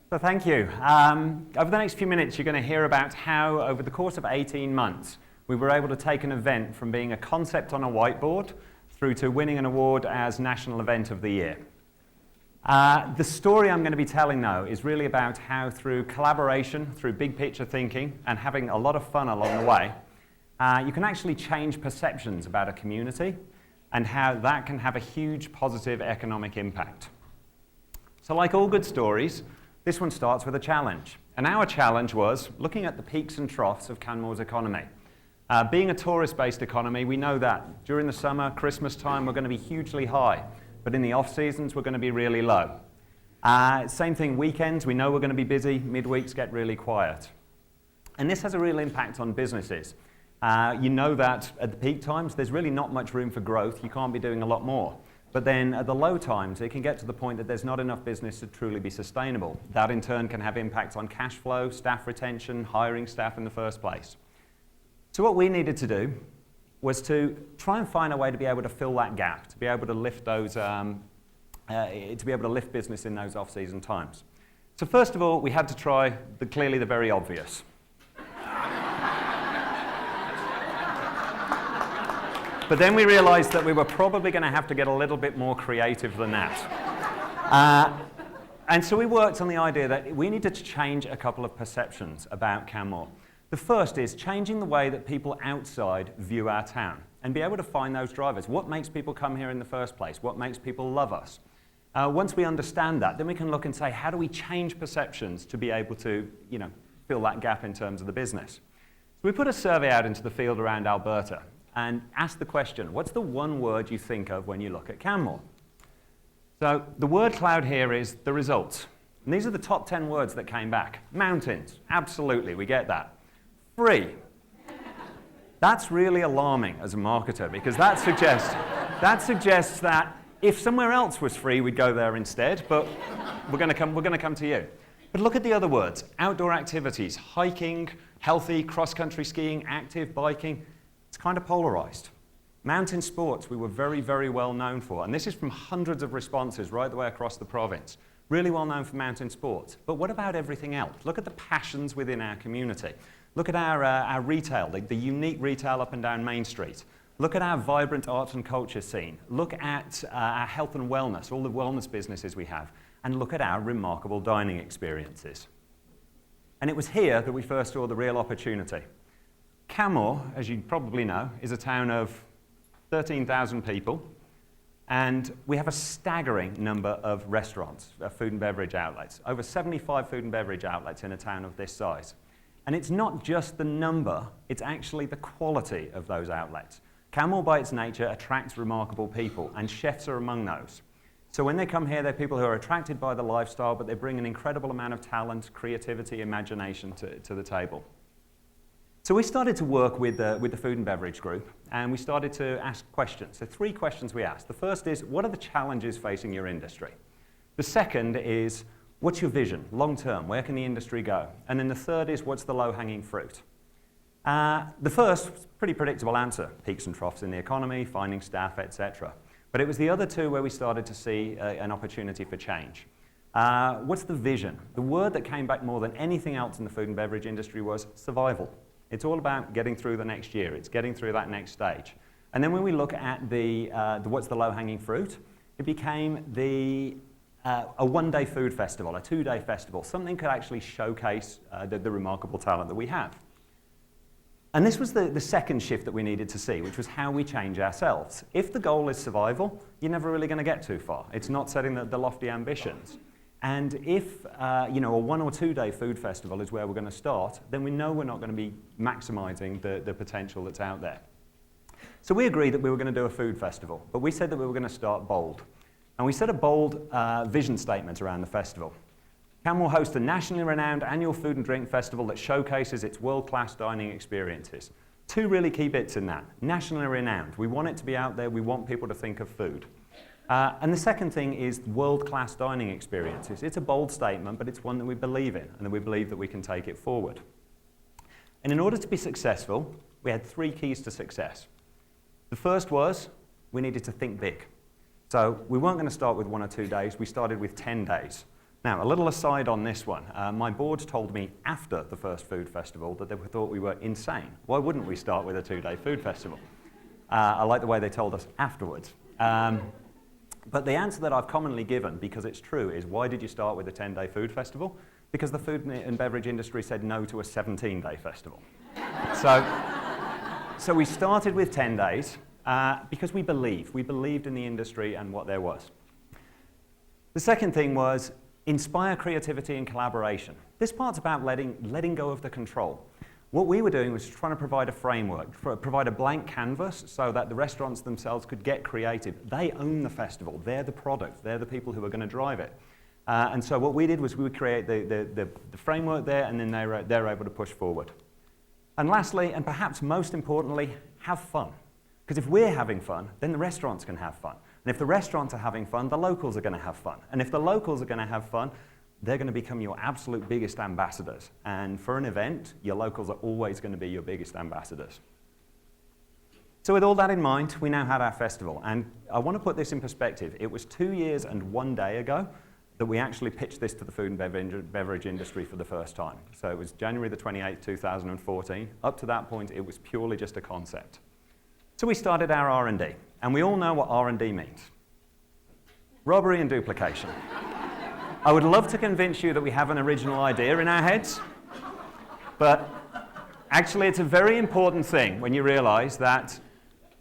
So thank you. Over the next few minutes, you're going to hear about how, over the course of 18 months, we were able to take an event from being a concept on a whiteboard through to winning an award as National Event of the Year. The story I'm going to be telling, though, is really about how through collaboration, through big picture thinking, and having a lot of fun along the way, you can actually change perceptions about a community and how that can have a huge positive economic impact. So like all good stories, this one starts with a challenge. And our challenge was looking at the peaks and troughs of Canmore's economy. Being a tourist-based economy, we know that during the summer, Christmas time, we're going to be hugely high. But in the off-seasons, we're going to be really low. Same thing, weekends, we know we're going to be busy. Midweeks get really quiet. And this has a real impact on businesses. You know that at the peak times, there's really not much room for growth. You can't be doing a lot more. But then at the low times, it can get to the point that there's not enough business to truly be sustainable. That in turn can have impacts on cash flow, staff retention, hiring staff in the first place. So what we needed to do was to try and find a way to be able to fill that gap, to be able to lift those, to be able to lift business in those off-season times. So first of all, we had to try clearly the very obvious. But then we realized that we were probably going to have to get a little bit more creative than that. And so we worked on the idea that we needed to change a couple of perceptions about Canmore. The first is changing the way that people outside view our town and be able to find those drivers. What makes people come here in the first place? What makes people love us? Once we understand that, then we can look and say, how do we change perceptions to be able to, fill that gap in terms of the business? So we put a survey out into the field around Alberta and asked the question, what's the one word you think of when you look at Canmore? So the word cloud here is the results. And these are the top 10 words that came back. Mountains, absolutely, we get that. Free. That's really alarming as a marketer because that suggests that if somewhere else was free, we'd go there instead, but we're going to come to you. But look at the other words. Outdoor activities, hiking, healthy, cross-country skiing, active, biking. It's kind of polarized. Mountain sports we were very, very well known for, and this is from hundreds of responses right the way across the province. Really well known for mountain sports. But what about everything else? Look at the passions within our community. Look at our retail, the unique retail up and down Main Street. Look at our vibrant arts and culture scene. Look at our health and wellness, all the wellness businesses we have. And look at our remarkable dining experiences. And it was here that we first saw the real opportunity. Canmore, as you probably know, is a town of 13,000 people. And we have a staggering number of restaurants, food and beverage outlets. Over 75 food and beverage outlets in a town of this size. And it's not just the number, it's actually the quality of those outlets. Canmore, by its nature, attracts remarkable people, and chefs are among those. So when they come here, they're people who are attracted by the lifestyle, but they bring an incredible amount of talent, creativity, imagination to the table. So we started to work with the food and beverage group, and we started to ask questions. So 3 questions we asked. The first is, what are the challenges facing your industry? The second is, what's your vision, long term? Where can the industry go? And then the third is, what's the low-hanging fruit? The first, pretty predictable answer, peaks and troughs in the economy, finding staff, etc. But it was the other 2 where we started to see an opportunity for change. What's the vision? The word that came back more than anything else in the food and beverage industry was survival. It's all about getting through the next year. It's getting through that next stage. And then when we look at the what's the low-hanging fruit, it became a one-day food festival, a 2-day festival, something could actually showcase the remarkable talent that we have. And this was the second shift that we needed to see, which was how we change ourselves. If the goal is survival, you're never really going to get too far. It's not setting the lofty ambitions. And if a 1 or 2 day food festival is where we're going to start, then we know we're not going to be maximizing the potential that's out there. So we agreed that we were going to do a food festival, but we said that we were going to start bold. And we set a bold vision statement around the festival. Canmore hosts a nationally renowned annual food and drink festival that showcases its world-class dining experiences. 2 really key bits in that. Nationally renowned. We want it to be out there. We want people to think of food. And the second thing is world-class dining experiences. It's a bold statement, but it's one that we believe in, and that we believe that we can take it forward. And in order to be successful, we had 3 keys to success. The first was we needed to think big. So we weren't going to start with 1 or 2 days. We started with 10 days. Now, a little aside on this one. My board told me after the first food festival that they thought we were insane. Why wouldn't we start with a 2-day food festival? I like the way they told us afterwards. But the answer that I've commonly given, because it's true, is why did you start with a 10-day food festival? Because the food and beverage industry said no to a 17-day festival. So we started with 10 days because we believed in the industry and what there was. The second thing was inspire creativity and collaboration. This part's about letting go of the control. What we were doing was trying to provide a framework, provide a blank canvas so that the restaurants themselves could get creative. They own the festival. They're the product. They're the people who are going to drive it. And so what we did was we would create the framework there, and then they're able to push forward. And lastly, and perhaps most importantly, have fun. Because if we're having fun, then the restaurants can have fun. And if the restaurants are having fun, the locals are going to have fun. And if the locals are going to have fun, they're going to become your absolute biggest ambassadors. And for an event, your locals are always going to be your biggest ambassadors. So with all that in mind, we now had our festival. And I want to put this in perspective. It was 2 years and 1 day ago that we actually pitched this to the food and beverage industry for the first time. So it was January the 28th, 2014. Up to that point, it was purely just a concept. So we started our R&D. And we all know what R&D means. Robbery and duplication. I would love to convince you that we have an original idea in our heads, but actually it's a very important thing when you realize that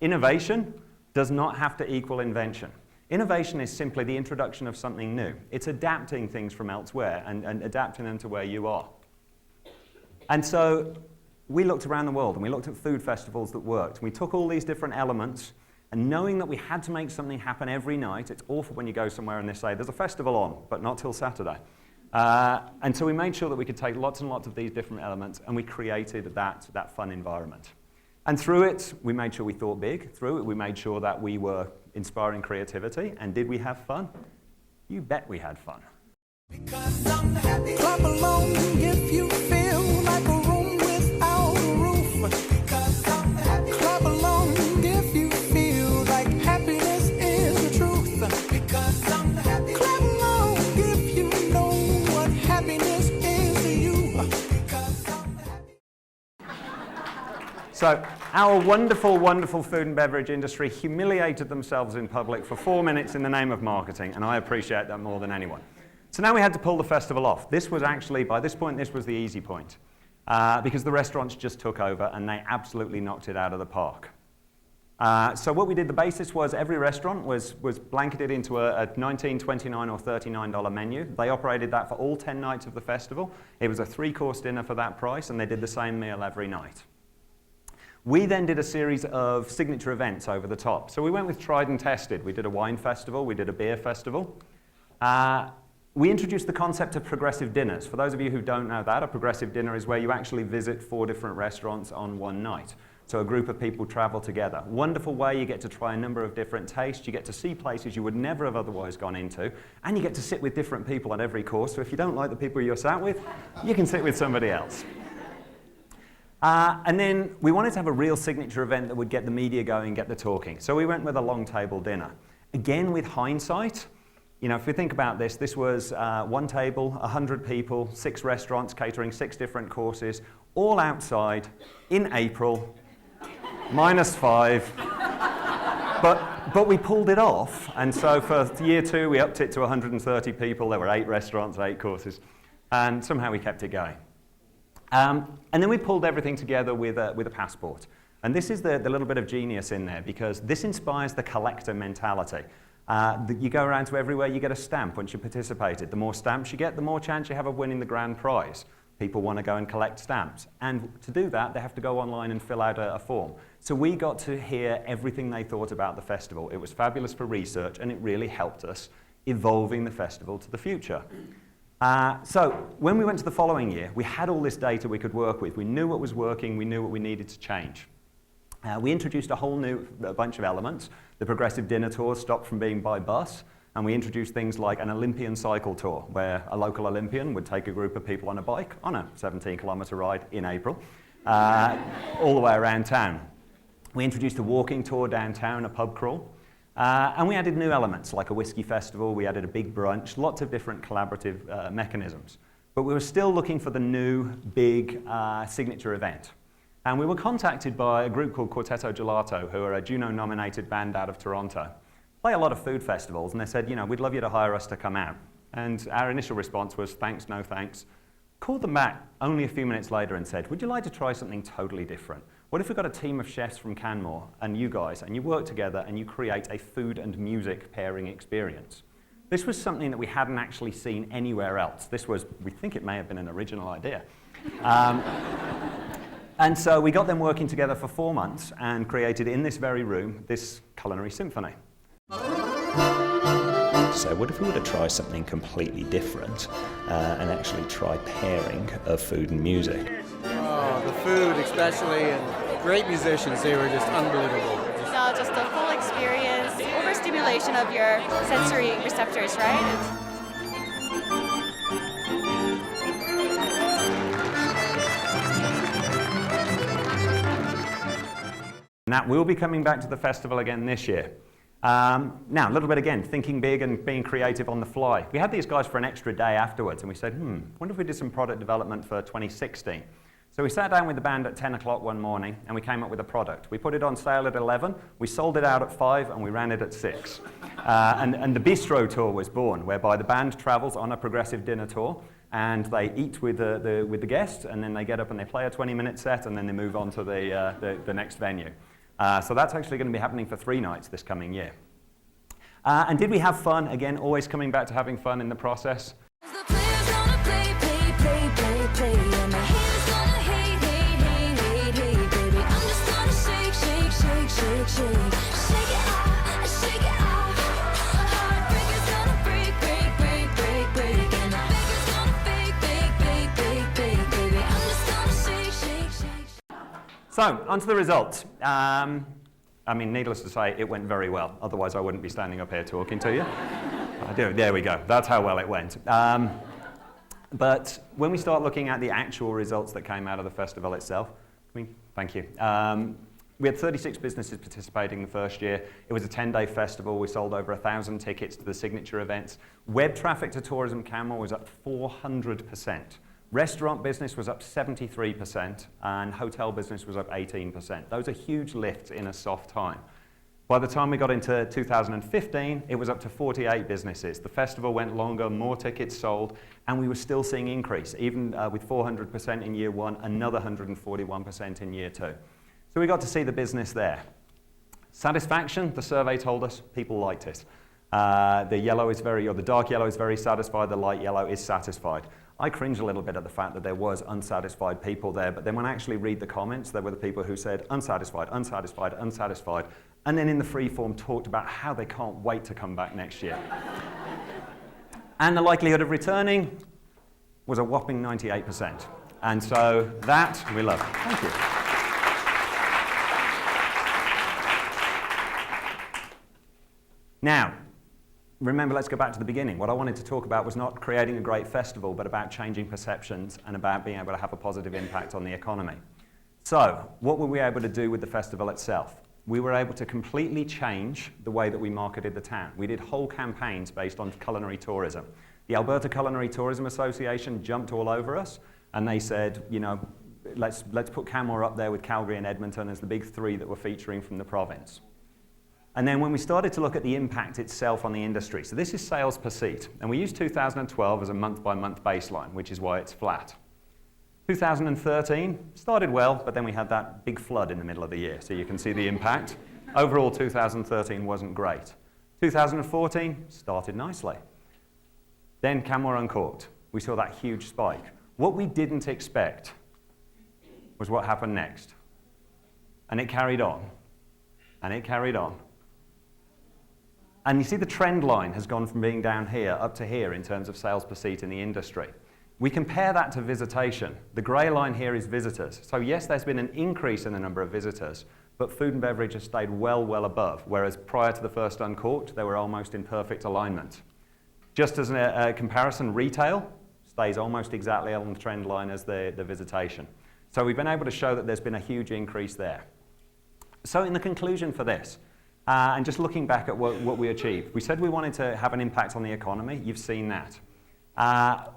innovation does not have to equal invention. Innovation is simply the introduction of something new. It's adapting things from elsewhere and adapting them to where you are. And so we looked around the world and we looked at food festivals that worked. We took all these different elements, and knowing that we had to make something happen every night, it's awful when you go somewhere and they say, there's a festival on, but not till Saturday. And so we made sure that we could take lots and lots of these different elements, and we created that fun environment. And through it, we made sure we thought big. Through it, we made sure that we were inspiring creativity. And did we have fun? You bet we had fun. Because I'm happy. Clap along if you feel like a room without a roof. Because I'm happy. Clap along if you feel like happiness is the truth. Because I'm happy. Clap along if you know what happiness is to you. Because I'm happy. So our wonderful, wonderful food and beverage industry humiliated themselves in public for 4 minutes in the name of marketing, and I appreciate that more than anyone. So now we had to pull the festival off. This was actually, by this point, this was the easy point, because the restaurants just took over and they absolutely knocked it out of the park. So what we did, the basis was every restaurant was blanketed into a $19, $29 or $39 menu. They operated that for all 10 nights of the festival. It was a 3-course dinner for that price, and they did the same meal every night. We then did a series of signature events over the top. So we went with tried and tested. We did a wine festival, we did a beer festival. We introduced the concept of progressive dinners. For those of you who don't know that, a progressive dinner is where you actually visit 4 different restaurants on one night. So a group of people travel together. Wonderful way, you get to try a number of different tastes, you get to see places you would never have otherwise gone into, and you get to sit with different people at every course. So if you don't like the people you're sat with, you can sit with somebody else. And then we wanted to have a real signature event that would get the media going, get the talking. So we went with a long table dinner. Again, with hindsight, you know, if we think about this, this was 1 table, 100 people, 6 restaurants catering 6 different courses, all outside in April, -5. But we pulled it off, and so for year 2 we upped it to 130 people. There were 8 restaurants, 8 courses, and somehow we kept it going. And then we pulled everything together with a passport. And this is the little bit of genius in there, because this inspires the collector mentality. You go around to everywhere, you get a stamp once you participated. The more stamps you get, the more chance you have of winning the grand prize. People want to go and collect stamps. And to do that, they have to go online and fill out a form. So we got to hear everything they thought about the festival. It was fabulous for research, and it really helped us evolving the festival to the future. So when we went to the following year, we had all this data we could work with. We knew what was working, we knew what we needed to change. We introduced a whole new bunch of elements. The progressive dinner tours stopped from being by bus, and we introduced things like an Olympian cycle tour, where a local Olympian would take a group of people on a bike on a 17-kilometer ride in April, all the way around town. We introduced a walking tour downtown, a pub crawl. And we added new elements like a whiskey festival, we added a big brunch, lots of different collaborative mechanisms. But we were still looking for the new, big signature event. And we were contacted by a group called Quartetto Gelato, who are a Juno-nominated band out of Toronto. Play a lot of food festivals, and they said, we'd love you to hire us to come out. And our initial response was, thanks, no thanks. Called them back only a few minutes later and said, would you like to try something totally different? What if we got a team of chefs from Canmore and you guys, and you work together and you create a food and music pairing experience? This was something that we hadn't actually seen anywhere else. This was, we think it may have been an original idea. And so we got them working together for 4 months and created in this very room this culinary symphony. So what if we were to try something completely different and actually try pairing of food and music? Oh, the food especially, and great musicians, they were just unbelievable. No, just the full experience, overstimulation of your sensory receptors, right? Now, we'll be coming back to the festival again this year. Now, a little bit again, thinking big and being creative on the fly. We had these guys for an extra day afterwards, and we said, wonder if we did some product development for 2016. So we sat down with the band at 10 o'clock one morning, and we came up with a product. We put it on sale at 11, we sold it out at 5, and we ran it at 6. And the Bistro Tour was born, whereby the band travels on a progressive dinner tour, and they eat with the guests, and then they get up and they play a 20-minute set, and then they move on to the next venue. So that's actually going to be happening for 3 nights this coming year. And did we have fun? Again, always coming back to having fun in the process. So, onto the results. I mean, needless to say, it went very well. Otherwise, I wouldn't be standing up here talking to you. I do. There we go. That's how well it went. But when we start looking at the actual results that came out of the festival itself, thank you. We had 36 businesses participating the first year. It was a 10-day festival. We sold over 1,000 tickets to the signature events. Web traffic to Tourism Canmore was up 400%. Restaurant business was up 73%, and hotel business was up 18%. Those are huge lifts in a soft time. By the time we got into 2015, it was up to 48 businesses. The festival went longer, more tickets sold, and we were still seeing increase, even with 400% in year 1, another 141% in year 2. So we got to see the business there. Satisfaction, the survey told us people liked it. The dark yellow is very satisfied, the light yellow is satisfied. I cringe a little bit at the fact that there was unsatisfied people there, but then when I actually read the comments, there were the people who said unsatisfied, unsatisfied, unsatisfied, and then in the free form talked about how they can't wait to come back next year. And the likelihood of returning was a whopping 98%. And so that we love. Thank you. Now, remember, let's go back to the beginning. What I wanted to talk about was not creating a great festival, but about changing perceptions and about being able to have a positive impact on the economy. So, what were we able to do with the festival itself? We were able to completely change the way that we marketed the town. We did whole campaigns based on culinary tourism. The Alberta Culinary Tourism Association jumped all over us, and they said, let's put Canmore up there with Calgary and Edmonton as the big 3 that were featuring from the province. And then when we started to look at the impact itself on the industry, so this is sales per seat, and we used 2012 as a month-by-month baseline, which is why it's flat. 2013 started well, but then we had that big flood in the middle of the year, so you can see the impact. Overall, 2013 wasn't great. 2014 started nicely. Then Canmore Uncorked. We saw that huge spike. What we didn't expect was what happened next. And it carried on, and it carried on. And you see the trend line has gone from being down here up to here in terms of sales per seat in the industry. We compare that to visitation. The grey line here is visitors. So yes, there's been an increase in the number of visitors, but food and beverage has stayed well, well above, whereas prior to the first Uncorked, they were almost in perfect alignment. Just as a comparison, retail stays almost exactly on the trend line as the visitation. So we've been able to show that there's been a huge increase there. So in the conclusion for this, And just looking back at what we achieved. We said we wanted to have an impact on the economy. You've seen that.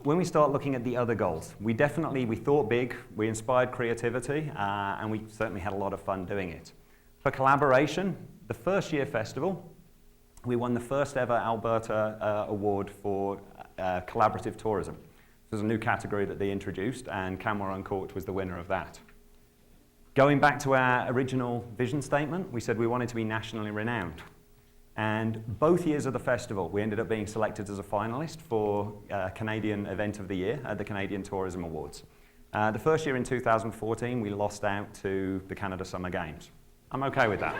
When we start looking at the other goals, we thought big, we inspired creativity, and we certainly had a lot of fun doing it. For collaboration, the first year festival, we won the first ever Alberta award for collaborative tourism. This was a new category that they introduced, and Canmore Uncorked was the winner of that. Going back to our original vision statement, we said we wanted to be nationally renowned. And both years of the festival, we ended up being selected as a finalist for Canadian Event of the Year at the Canadian Tourism Awards. The first year in 2014, we lost out to the Canada Summer Games. I'm okay with that.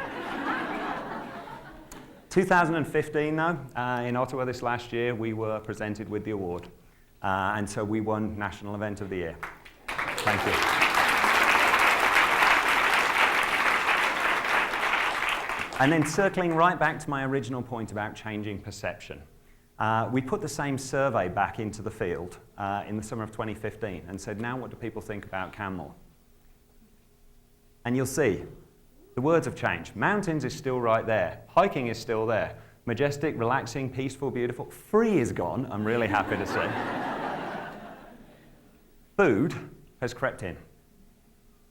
2015, though, in Ottawa this last year, we were presented with the award. And so we won National Event of the Year. Thank you. And then circling right back to my original point about changing perception. We put the same survey back into the field in the summer of 2015 and said, now what do people think about Canmore? And you'll see, the words have changed. Mountains is still right there. Hiking is still there. Majestic, relaxing, peaceful, beautiful. Free is gone, I'm really happy to say. Food has crept in.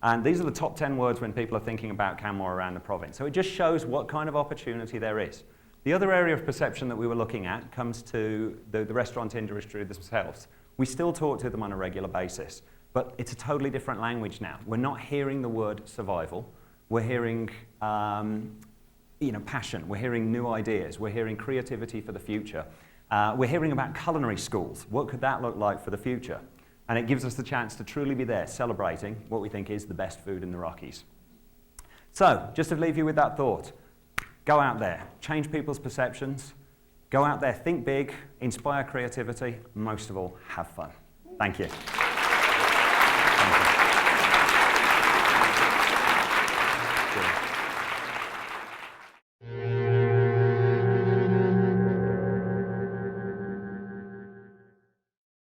And these are the top 10 words when people are thinking about Canmore around the province. So it just shows what kind of opportunity there is. The other area of perception that we were looking at comes to the restaurant industry themselves. We still talk to them on a regular basis, but it's a totally different language now. We're not hearing the word survival. We're hearing passion. We're hearing new ideas. We're hearing creativity for the future. We're hearing about culinary schools. What could that look like for the future? And it gives us the chance to truly be there, celebrating what we think is the best food in the Rockies. So, just to leave you with that thought, go out there, change people's perceptions, go out there, think big, inspire creativity, most of all, have fun. Thank you.